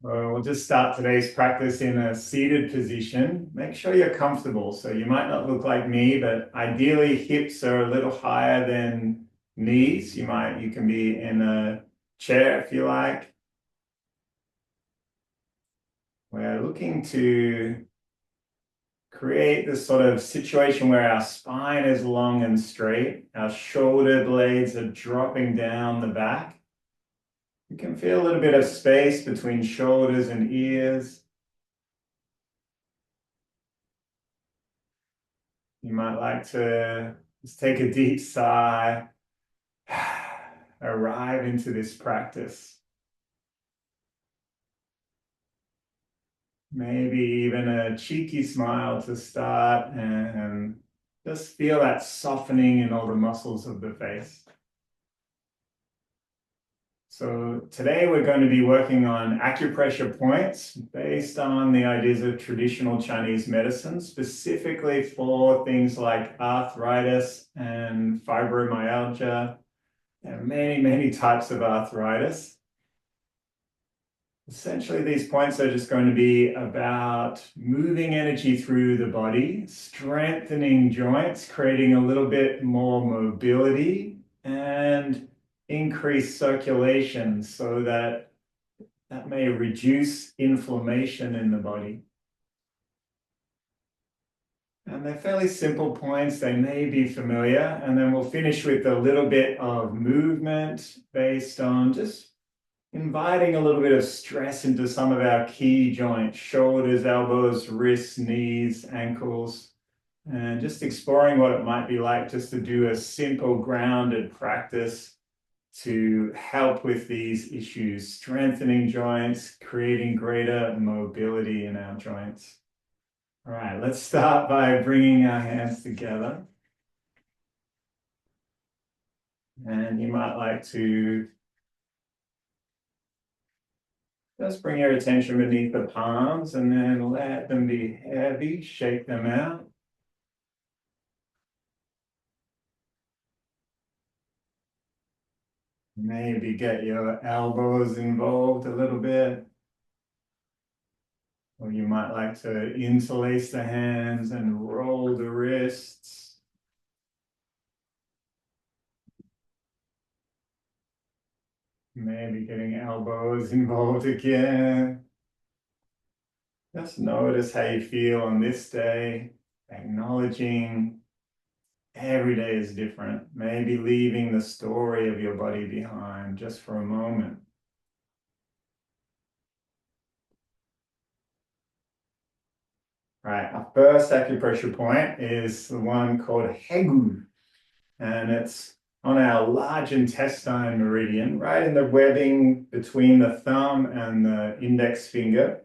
Well, we'll just start today's practice in a seated position. Make sure you're comfortable. So you might not look like me, but ideally hips are a little higher than knees. You can be in a chair if you like. We're looking to create this sort of situation where our spine is long and straight. Our shoulder blades are dropping down the back. You can feel a little bit of space between shoulders and ears. You might like to just take a deep sigh, arrive into this practice. Maybe even a cheeky smile to start and just feel that softening in all the muscles of the face. So today we're going to be working on acupressure points based on the ideas of traditional Chinese medicine, specifically for things like arthritis and fibromyalgia. There are many, many types of arthritis. Essentially, these points are just going to be about moving energy through the body, strengthening joints, creating a little bit more mobility, and increase circulation so that may reduce inflammation in the body. And they're fairly simple points. They may be familiar. And then we'll finish with a little bit of movement based on just inviting a little bit of stress into some of our key joints, shoulders, elbows, wrists, knees, ankles, and just exploring what it might be like just to do a simple grounded practice to help with these issues, strengthening joints, creating greater mobility in our joints. All right, let's start by bringing our hands together. And you might like to just bring your attention beneath the palms and then let them be heavy, shake them out. Maybe get your elbows involved a little bit. Or you might like to interlace the hands and roll the wrists. Maybe getting elbows involved again. Just notice how you feel on this day, acknowledging every day is different. Maybe leaving the story of your body behind just for a moment. Right, our first acupressure point is the one called Hegu, and it's on our large intestine meridian, right in the webbing between the thumb and the index finger.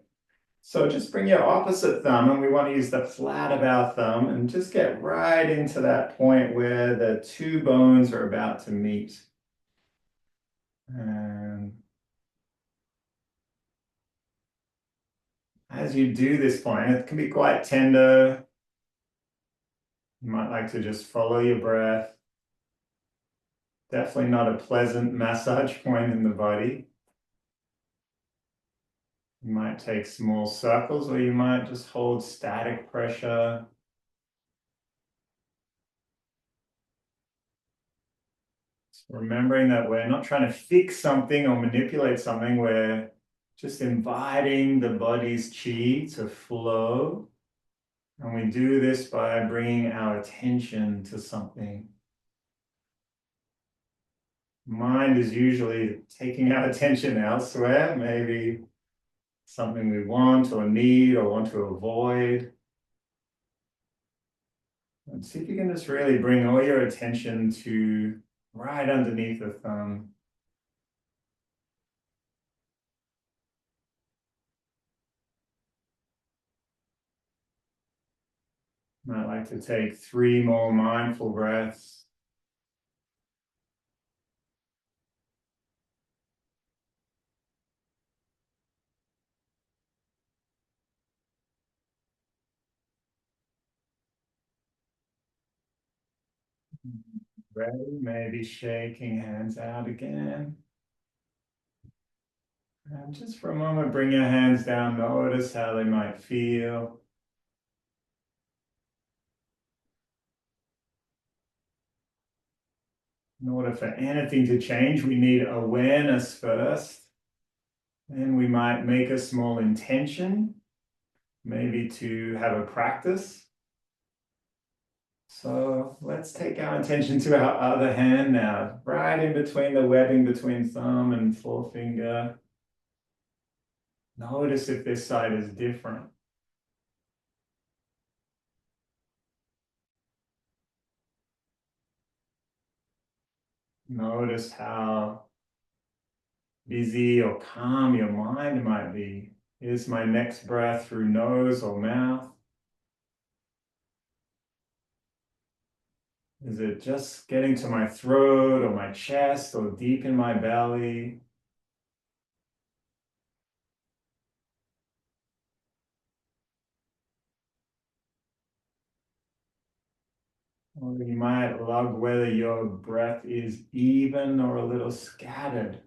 So just bring your opposite thumb, and we want to use the flat of our thumb and just get right into that point where the two bones are about to meet. And as you do this point, it can be quite tender. You might like to just follow your breath. Definitely not a pleasant massage point in the body. You might take small circles, or you might just hold static pressure. Remembering that we're not trying to fix something or manipulate something, we're just inviting the body's chi to flow. And we do this by bringing our attention to something. Mind is usually taking our attention elsewhere, maybe something we want or need or want to avoid. And see if you can just really bring all your attention to right underneath the thumb. Might like to take 3 more mindful breaths. Ready? Maybe shaking hands out again. And just for a moment, bring your hands down, notice how they might feel. In order for anything to change, we need awareness first. Then we might make a small intention, maybe to have a practice. So let's take our attention to our other hand now, right in between the webbing between thumb and forefinger. Notice if this side is different. Notice how busy or calm your mind might be. Is my next breath through nose or mouth? Is it just getting to my throat or my chest or deep in my belly? Or you might log whether your breath is even or a little scattered.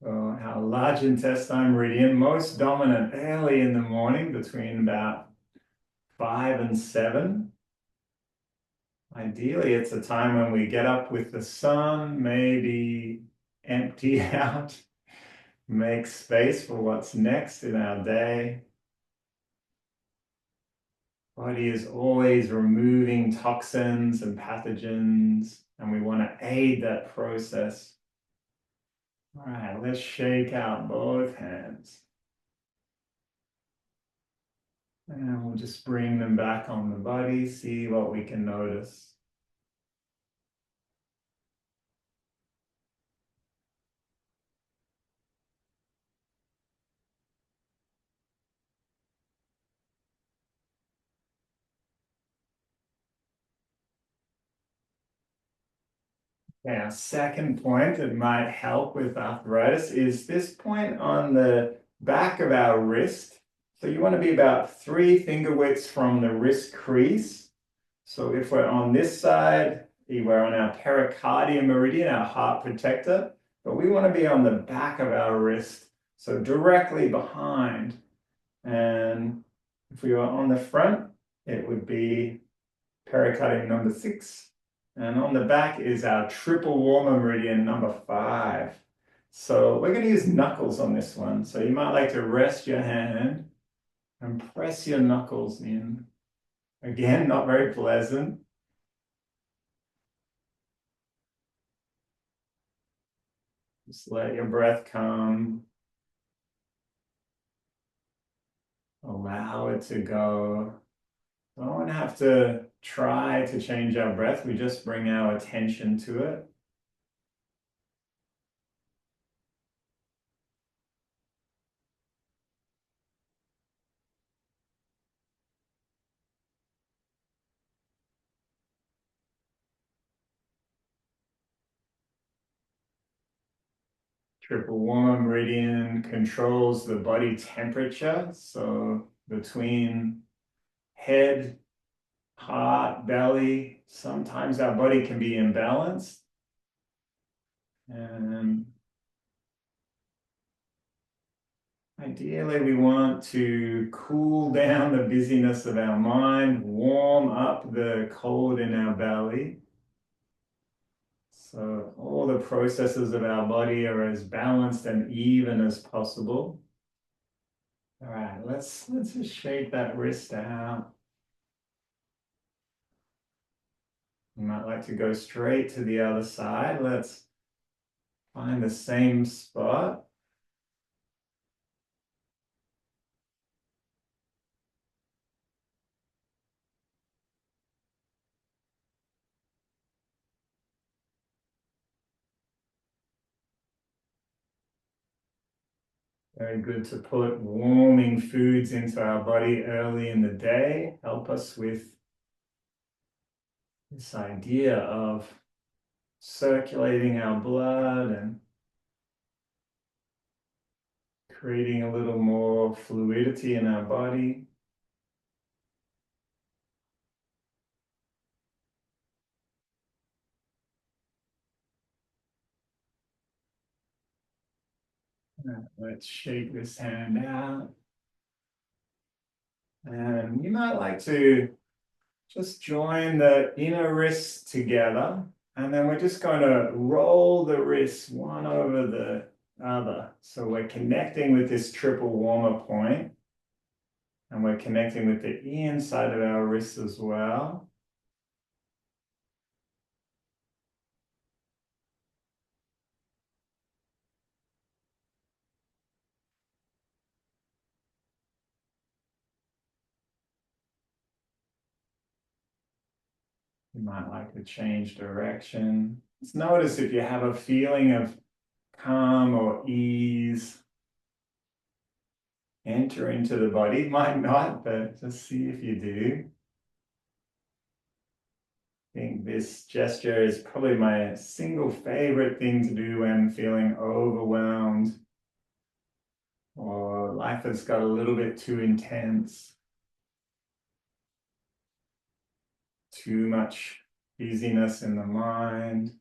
So our large intestine meridian, most dominant early in the morning between about 5 and 7. Ideally, it's a time when we get up with the sun, maybe empty out, make space for what's next in our day. Body is always removing toxins and pathogens, and we want to aid that process. All right, let's shake out both hands. And we'll just bring them back on the body, see what we can notice. Okay, our second point that might help with arthritis is this point on the back of our wrist. So you want to be about 3 finger widths from the wrist crease. So if we're on this side, we're on our pericardium meridian, our heart protector, but we want to be on the back of our wrist, so directly behind. And if we were on the front, it would be pericardium number 6. And on the back is our triple warmer meridian number 5. So we're going to use knuckles on this one. So you might like to rest your hand and press your knuckles in. Again, not very pleasant. Just let your breath come. Allow it to go. Don't have to try to change our breath. We just bring our attention to it. Triple warmer meridian controls the body temperature. So between head, heart, belly, sometimes our body can be imbalanced. And ideally, we want to cool down the busyness of our mind, warm up the cold in our belly. So all the processes of our body are as balanced and even as possible. All right, let's just shake that wrist out. You might like to go straight to the other side. Let's find the same spot. Very good to put warming foods into our body early in the day. Help us with this idea of circulating our blood and creating a little more fluidity in our body. Let's shake this hand out. And you might like to just join the inner wrists together. And then we're just going to roll the wrists one over the other. So we're connecting with this triple warmer point, and we're connecting with the inside of our wrists as well. You might like to change direction. Just notice if you have a feeling of calm or ease enter into the body. Might not, but just see if you do. I think this gesture is probably my single favorite thing to do when feeling overwhelmed or life has got a little bit too intense, too much busyness in the mind.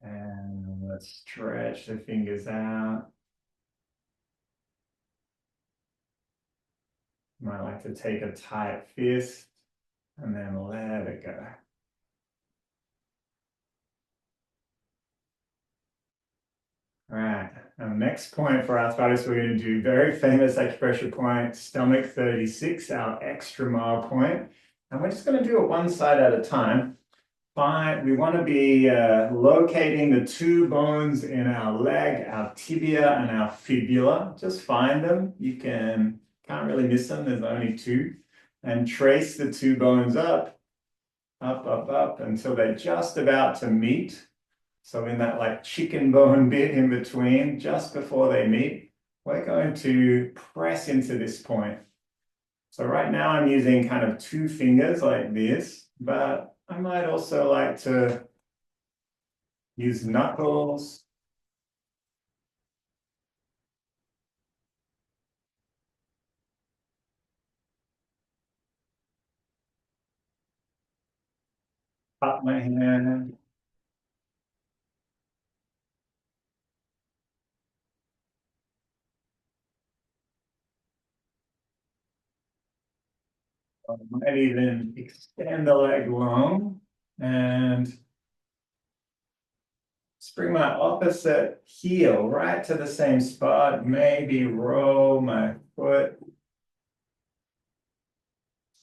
And let's stretch the fingers out. You might like to take a tight fist and then let it go. All right, our next point for arthritis, we're going to do very famous acupressure point, stomach 36, our extra mile point. And we're just going to do it one side at a time. Fine, we want to be locating the two bones in our leg, our tibia and our fibula. Just find them. You can't really miss them. There's only two. And trace the two bones up, up, up, up until they're just about to meet. So in that like chicken bone bit in between, just before they meet, we're going to press into this point. So right now I'm using kind of two fingers like this, but I might also like to use knuckles. Up my hand. I might even extend the leg long and just bring my opposite heel right to the same spot. Maybe roll my foot.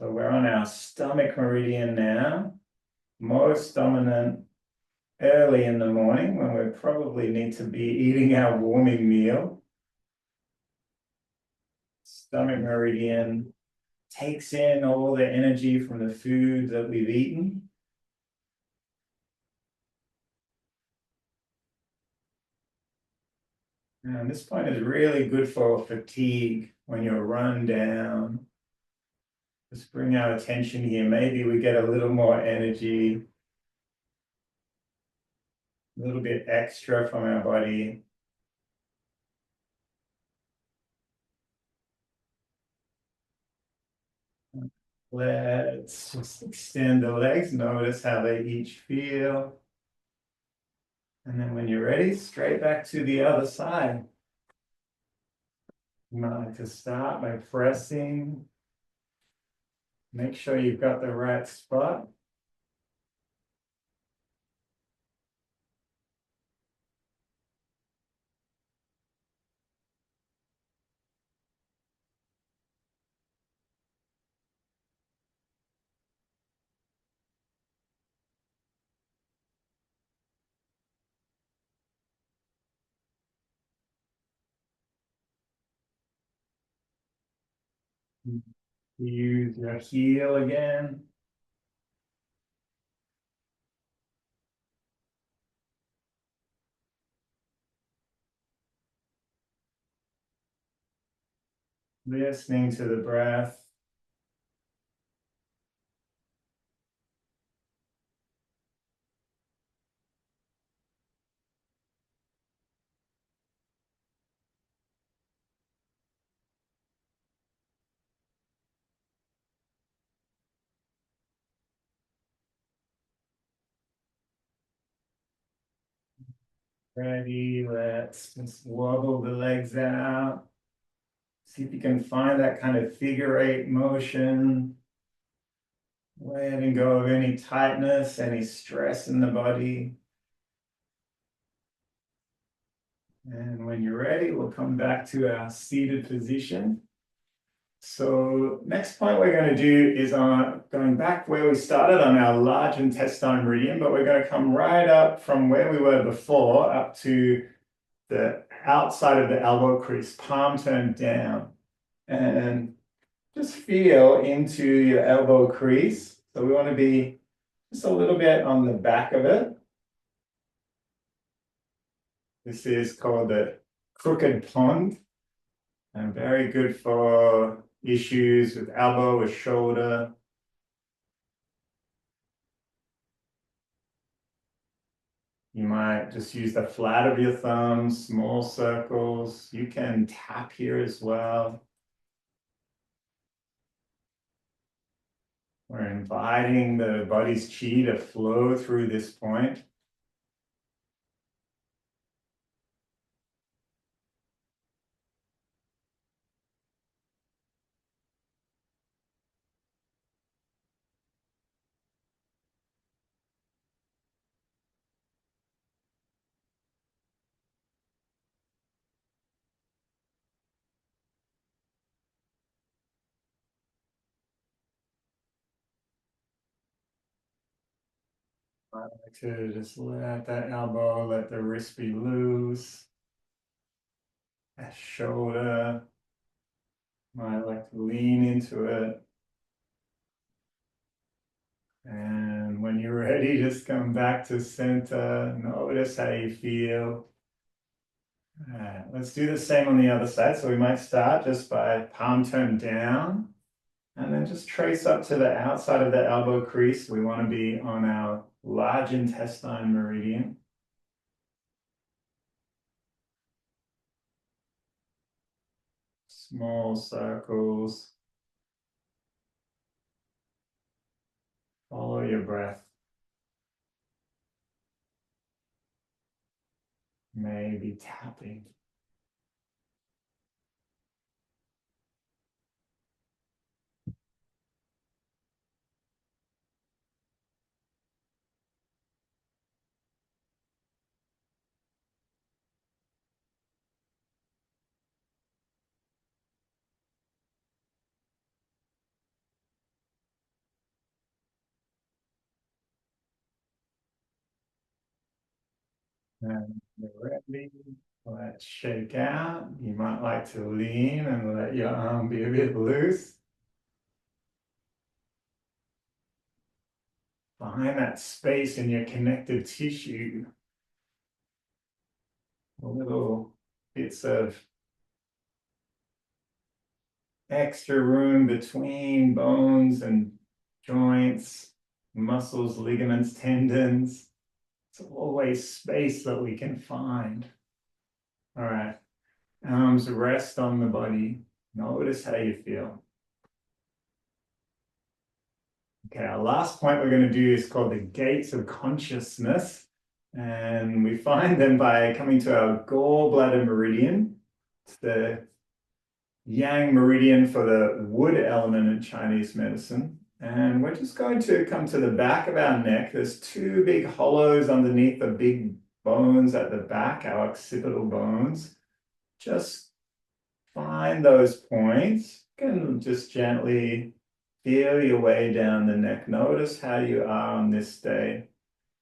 So we're on our stomach meridian now. Most dominant early in the morning when we probably need to be eating our warming meal. Stomach meridian takes in all the energy from the food that we've eaten. And this point is really good for fatigue when you're run down. Just bring our attention here. Maybe we get a little more energy, a little bit extra from our body. Let's just extend the legs. Notice how they each feel. And then when you're ready, straight back to the other side. You might like to start by pressing. Make sure you've got the right spot. Use your heel again. Listening to the breath. Ready, let's just wobble the legs out. See if you can find that kind of figure eight motion. Letting go of any tightness, any stress in the body. And when you're ready, we'll come back to our seated position. So next point we're going to do is on going back where we started on our large intestine meridian, but we're going to come right up from where we were before up to the outside of the elbow crease, palm turned down. And just feel into your elbow crease. So we want to be just a little bit on the back of it. This is called the crooked pond, and very good for issues with elbow or shoulder. You might just use the flat of your thumb, small circles. You can tap here as well. We're inviting the body's chi to flow through this point. I like to just let that elbow, let the wrist be loose. That shoulder, might like to lean into it. And when you're ready, just come back to center. Notice how you feel. All right, let's do the same on the other side. So we might start just by palm turned down, and then just trace up to the outside of the elbow crease. We want to be on our large intestine meridian. Small circles. Follow your breath. Maybe tapping. And you're ready. Let's shake out. You might like to lean and let your arm be a bit loose. Find that space in your connective tissue. Little bits of extra room between bones and joints, muscles, ligaments, tendons. It's always space that we can find. All right, arms rest on the body. Notice how you feel. Okay, our last point we're going to do is called the gates of consciousness. And we find them by coming to our gallbladder meridian. It's the yang meridian for the wood element in Chinese medicine. And we're just going to come to the back of our neck. There's two big hollows underneath the big bones at the back, our occipital bones. Just find those points. You can just gently feel your way down the neck. Notice how you are on this day.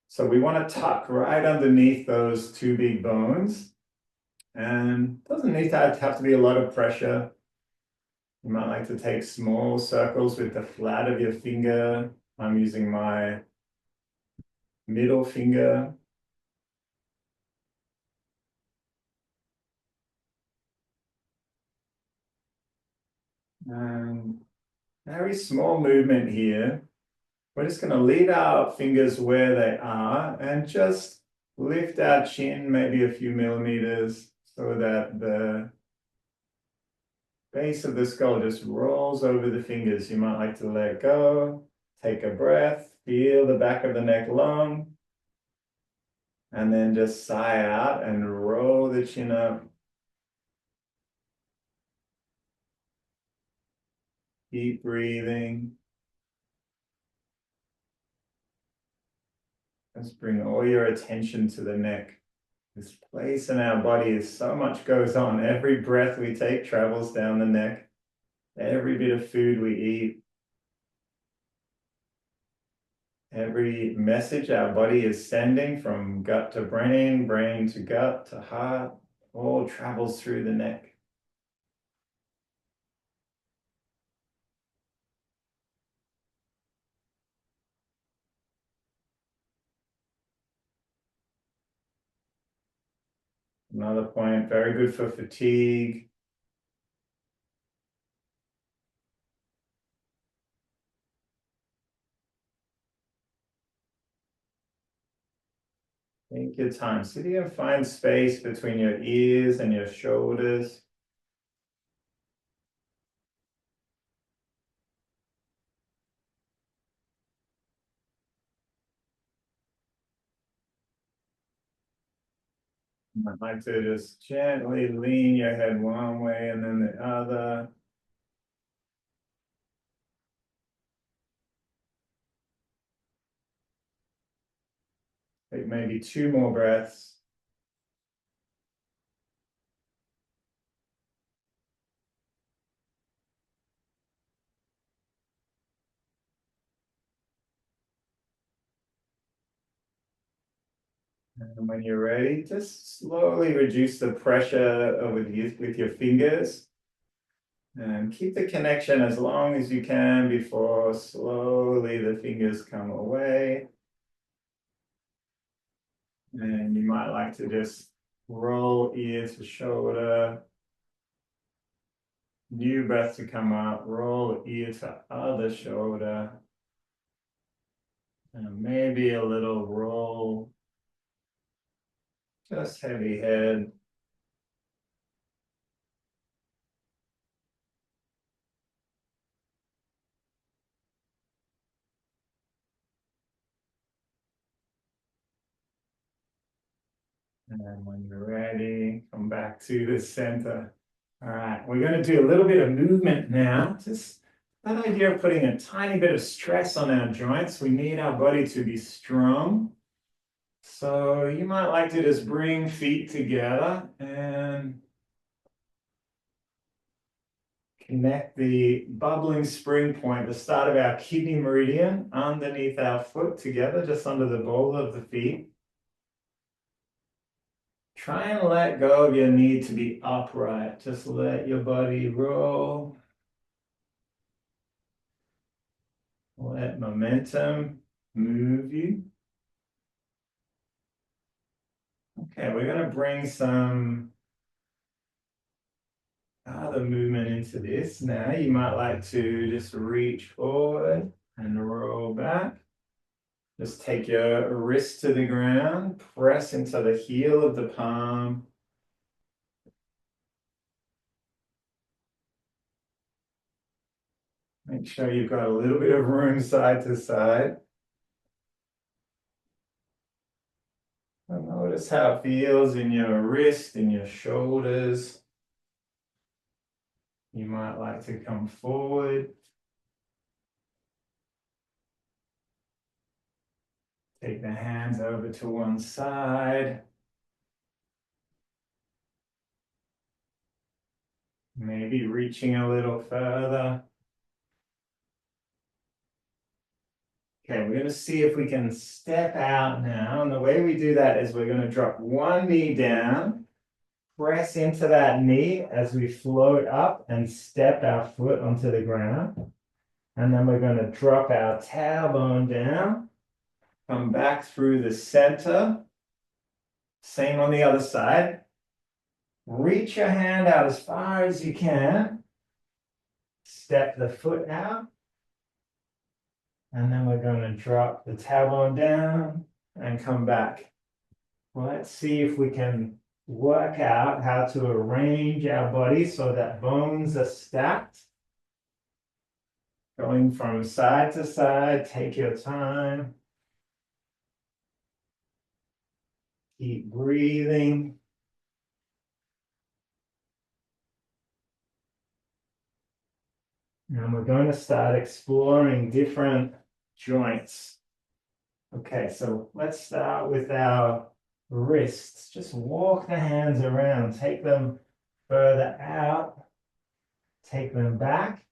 So we want to tuck right underneath those two big bones. And it doesn't need to have to be a lot of pressure. You might like to take small circles with the flat of your finger. I'm using my middle finger. And very small movement here. We're just going to leave our fingers where they are and just lift our chin maybe a few millimeters so that the base of the skull just rolls over the fingers. You might like to let go, take a breath, feel the back of the neck long, And then just sigh out and roll the chin up. Keep breathing. Just bring all your attention to the neck. This place in our body is so much goes on. Every breath we take travels down the neck. Every bit of food we eat, every message our body is sending from gut to brain, brain to gut to heart, all travels through the neck. Another point, very good for fatigue. Take your time. See if you can find space between your ears and your shoulders. I'd like to just gently lean your head one way and then the other. Take maybe 2 more breaths. And when you're ready, just slowly reduce the pressure with your fingers. And keep the connection as long as you can before slowly the fingers come away. And you might like to just roll ear to shoulder. New breath to come up, roll ear to other shoulder. And maybe a little roll, just heavy head. And when you're ready, come back to the center. All right, we're going to do a little bit of movement now. Just that idea of putting a tiny bit of stress on our joints. We need our body to be strong. So you might like to just bring feet together and connect the bubbling spring point, the start of our kidney meridian, underneath our foot together, just under the ball of the feet. Try and let go of your need to be upright. Just let your body roll. Let momentum move you. Okay, we're going to bring some other movement into this. Now you might like to just reach forward and roll back. Just take your wrist to the ground, press into the heel of the palm. Make sure you've got a little bit of room side to side. And notice how it feels in your wrist, in your shoulders. You might like to come forward. Take the hands over to one side. Maybe reaching a little further. Okay, we're going to see if we can step out now. And the way we do that is we're going to drop one knee down, press into that knee as we float up and step our foot onto the ground. And then we're going to drop our tailbone down, come back through the center. Same on the other side. Reach your hand out as far as you can. Step the foot out. And then we're going to drop the tailbone down and come back. Well, let's see if we can work out how to arrange our body so that bones are stacked. Going from side to side, take your time. Keep breathing. And we're going to start exploring different joints. Okay, so let's start with our wrists. Just walk the hands around, take them further out, take them back.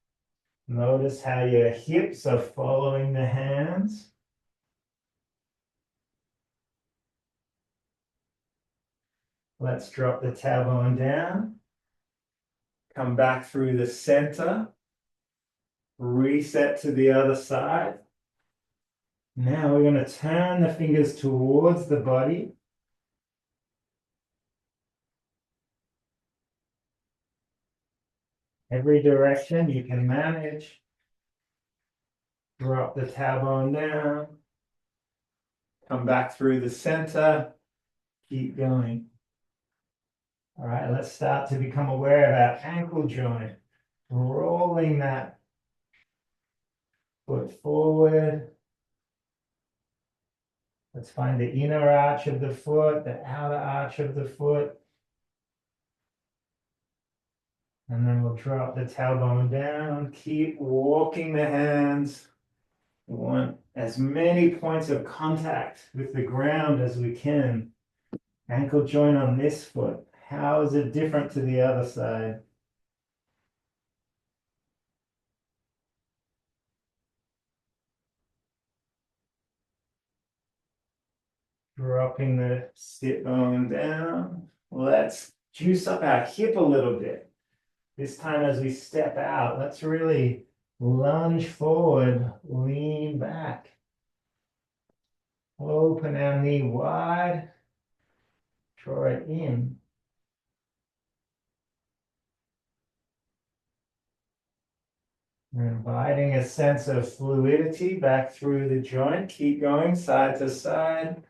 Notice how your hips are following the hands. Let's drop the tailbone down. Come back through the center. Reset to the other side. Now we're going to turn the fingers towards the body. Every direction you can manage. Drop the tailbone down. Come back through the center. Keep going. All right, let's start to become aware of our ankle joint. Rolling that foot forward. Let's find the inner arch of the foot, the outer arch of the foot. And then we'll drop the tailbone down. Keep walking the hands. We want as many points of contact with the ground as we can. Ankle joint on this foot. How is it different to the other side? Dropping the sit bone down. Let's juice up our hip a little bit. This time as we step out, let's really lunge forward, lean back. Open our knee wide, draw it in. We're inviting a sense of fluidity back through the joint. Keep going side to side.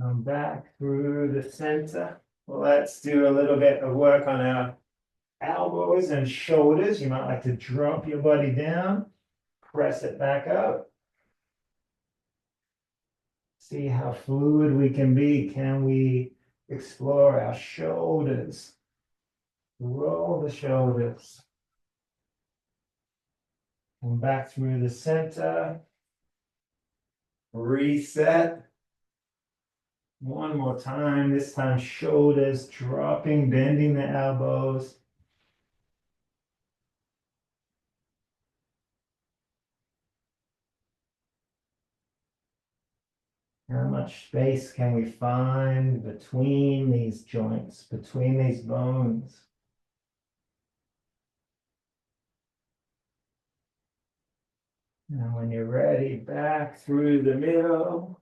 Come back through the center. Let's do a little bit of work on our elbows and shoulders. You might like to drop your body down, press it back up. See how fluid we can be. Can we explore our shoulders? Roll the shoulders. Come back through the center. Reset. One more time. This time, shoulders dropping, bending the elbows. How much space can we find between these joints, between these bones? And when you're ready, back through the middle,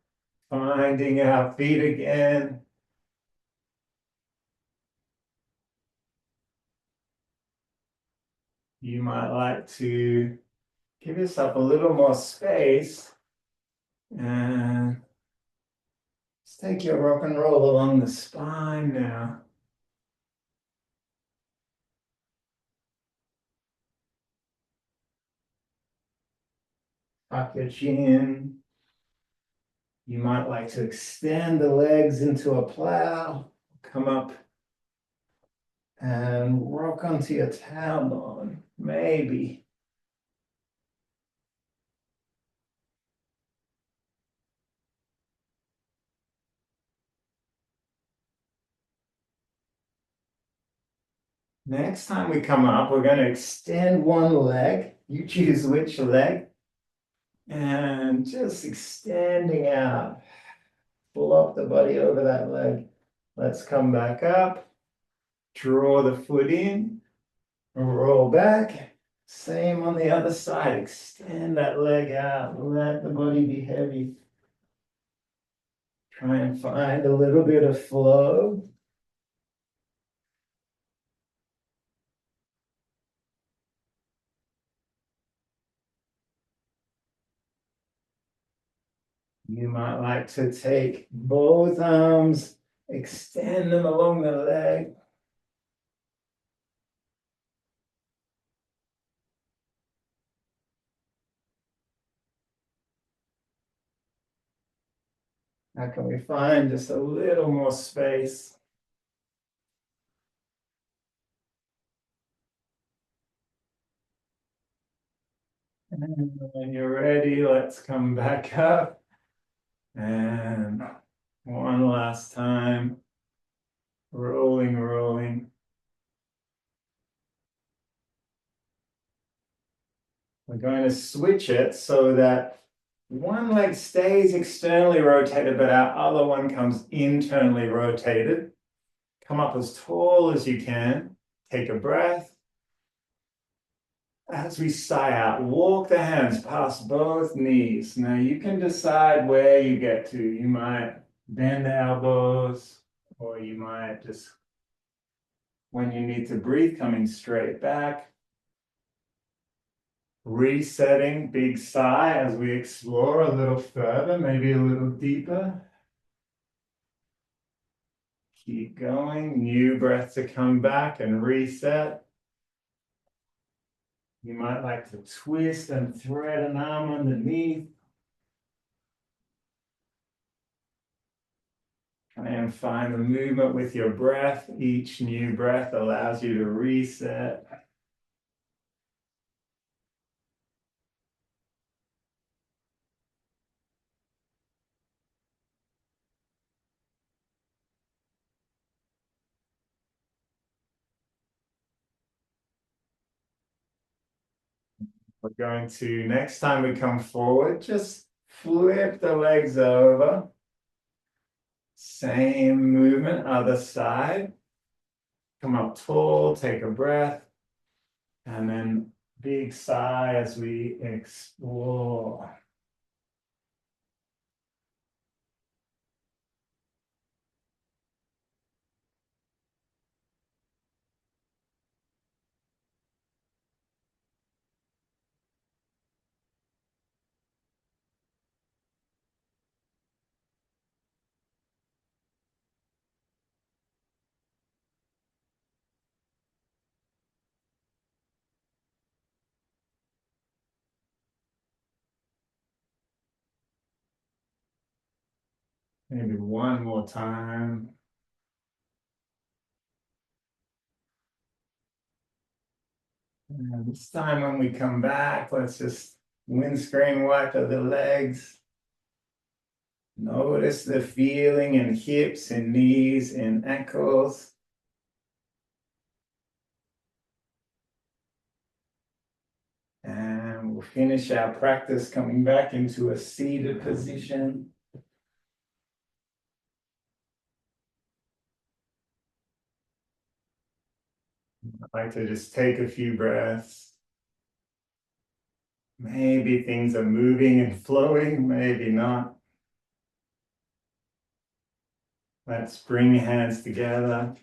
finding our feet again. You might like to give yourself a little more space and just take your rock and roll along the spine now. Tuck your chin. You might like to extend the legs into a plow. Come up and rock onto your tailbone, maybe. Next time we come up, we're going to extend one leg. You choose which leg. And just extending out. Flop the body over that leg. Let's come back up. Draw the foot in. Roll back. Same on the other side. Extend that leg out. Let the body be heavy. Try and find a little bit of flow. You might like to take both arms, extend them along the leg. How can we find just a little more space? And when you're ready, let's come back up. And one last time. Rolling, rolling. We're going to switch it so that one leg stays externally rotated, but our other one comes internally rotated. Come up as tall as you can. Take a breath. As we sigh out, walk the hands past both knees. Now you can decide where you get to. You might bend the elbows, or you might just, when you need to breathe, coming straight back. Resetting, big sigh as we explore a little further, maybe a little deeper. Keep going, new breath to come back and reset. You might like to twist and thread an arm underneath. And find the movement with your breath. Each new breath allows you to reset. We're going to, next time we come forward, just flip the legs over. Same movement, other side. Come up tall, take a breath. And then big sigh as we explore. Maybe one more time. And this time when we come back, let's just windscreen wipe the legs. Notice the feeling in hips and knees and ankles. And we'll finish our practice coming back into a seated position. I'd like to just take a few breaths. Maybe things are moving and flowing, maybe not. Let's bring hands together.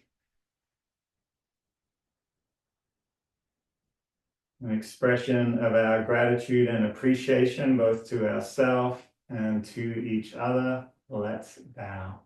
An expression of our gratitude and appreciation both to ourselves and to each other. Let's bow.